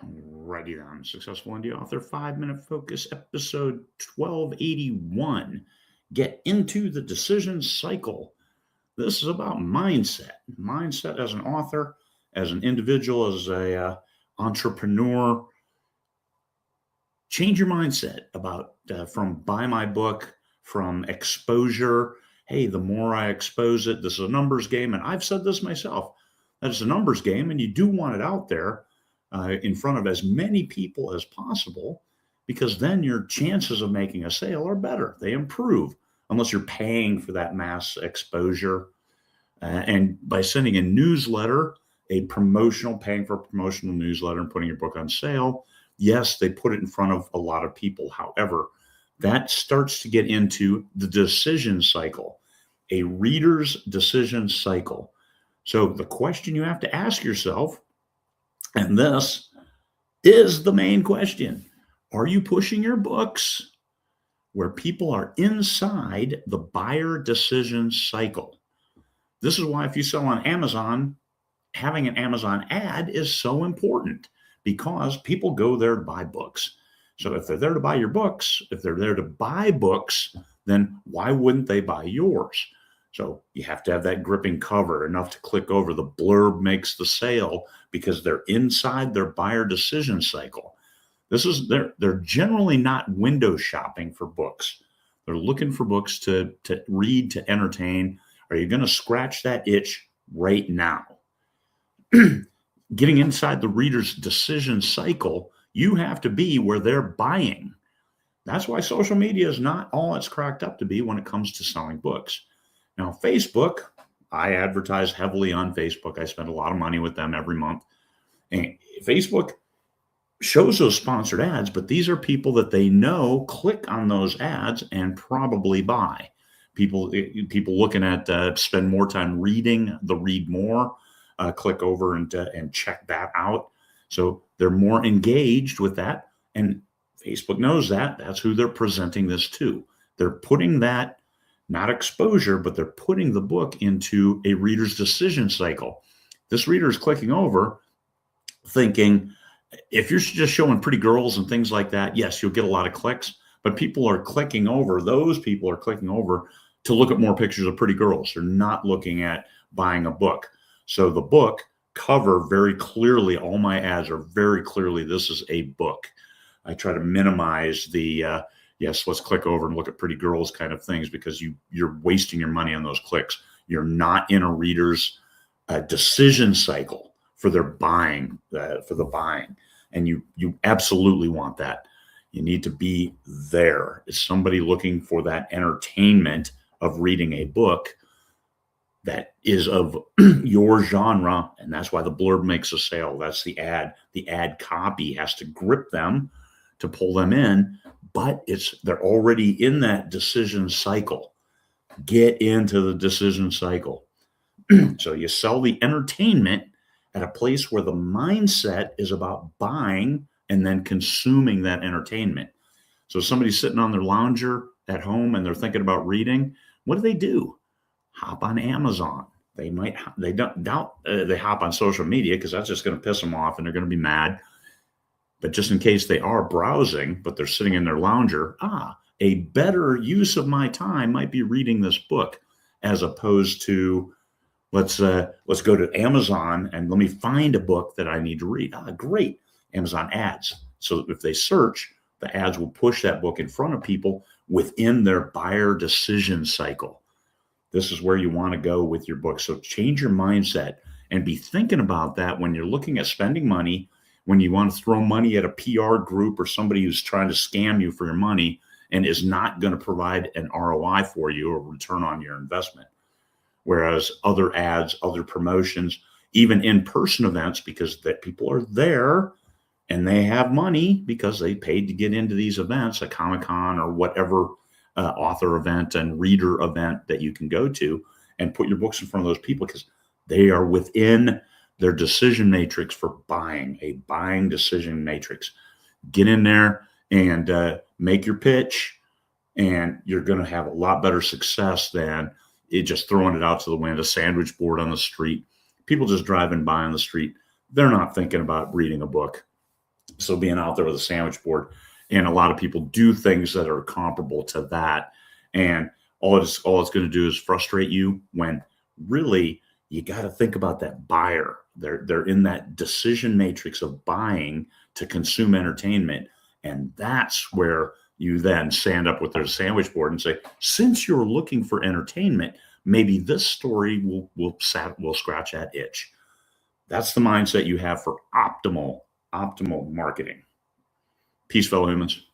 Alrighty then. Successful Indie Author 5 Minute Focus, episode 1281. Get into the decision cycle. This is about mindset. Mindset as an author, as an individual, as a entrepreneur. Change your mindset about from buy my book, from exposure. Hey, the more I expose it, this is a numbers game. And I've said this myself, that it's a numbers game and you do want it out there in front of as many people as possible, because then your chances of making a sale are better. They improve unless you're paying for that mass exposure. And by sending a newsletter, paying for a promotional newsletter and putting your book on sale, yes, they put it in front of a lot of people. However, that starts to get into the decision cycle, a reader's decision cycle. So the question you have to ask yourself, and this is the main question: are you pushing your books where people are inside the buyer decision cycle? This is why if you sell on Amazon, having an Amazon ad is so important, because people go there to buy books. So if they're there to buy your books, if they're there to buy books, then why wouldn't they buy yours? So you have to have that gripping cover, enough to click over. The blurb makes the sale because they're inside their buyer decision cycle. They're generally not window shopping for books. They're looking for books to read, to entertain. Are you going to scratch that itch right now? Getting inside the reader's decision cycle, you have to be where they're buying. That's why social media is not all it's cracked up to be when it comes to selling books. Now, Facebook, I advertise heavily on Facebook. I spend a lot of money with them every month. And Facebook shows those sponsored ads, but these are people that they know click on those ads and probably buy. People looking at spend more time reading the read more, click over and check that out. So they're more engaged with that. And Facebook knows that. That's who they're presenting this to. They're putting that, not exposure, but they're putting the book into a reader's decision cycle. This reader is clicking over thinking, if you're just showing pretty girls and things like that, yes, you'll get a lot of clicks, but those people are clicking over to look at more pictures of pretty girls. They're not looking at buying a book. So the book cover very clearly, all my ads are very clearly, this is a book. I try to minimize the, yes, let's click over and look at pretty girls kind of things, because you're wasting your money on those clicks. You're not in a reader's decision cycle for their buying, for the buying. And you absolutely want that. You need to be there. Is somebody looking for that entertainment of reading a book that is of your genre? And that's why the blurb makes a sale. That's the ad. The ad copy has to grip them to pull them in, but they're already in that decision cycle. Get into the decision cycle. So you sell the entertainment at a place where the mindset is about buying and then consuming that entertainment. So somebody's sitting on their lounger at home and they're thinking about reading. What do? Hop on Amazon. They don't doubt they hop on social media, because that's just going to piss them off and they're going to be mad. But just in case they are browsing, but they're sitting in their lounger, a better use of my time might be reading this book, as opposed to let's go to Amazon and let me find a book that I need to read. Great. Amazon ads. So if they search, the ads will push that book in front of people within their buyer decision cycle. This is where you want to go with your book. So change your mindset and be thinking about that when you're looking at spending money, when you want to throw money at a PR group or somebody who's trying to scam you for your money and is not going to provide an ROI for you, or return on your investment. Whereas other ads, other promotions, even in-person events, because that people are there and they have money because they paid to get into these events, a Comic-Con or whatever author event and reader event that you can go to, and put your books in front of those people, because they are within their decision matrix for buying, a buying decision matrix. Get in there and make your pitch, and you're going to have a lot better success than just throwing it out to the wind, a sandwich board on the street. People just driving by on the street, they're not thinking about reading a book. So being out there with a sandwich board, and a lot of people do things that are comparable to that, and all it's going to do is frustrate you when really you got to think about that buyer. They're in that decision matrix of buying to consume entertainment, and that's where you then stand up with their sandwich board and say, since you're looking for entertainment, maybe this story will scratch that itch. That's the mindset you have for optimal marketing. Peace, fellow humans.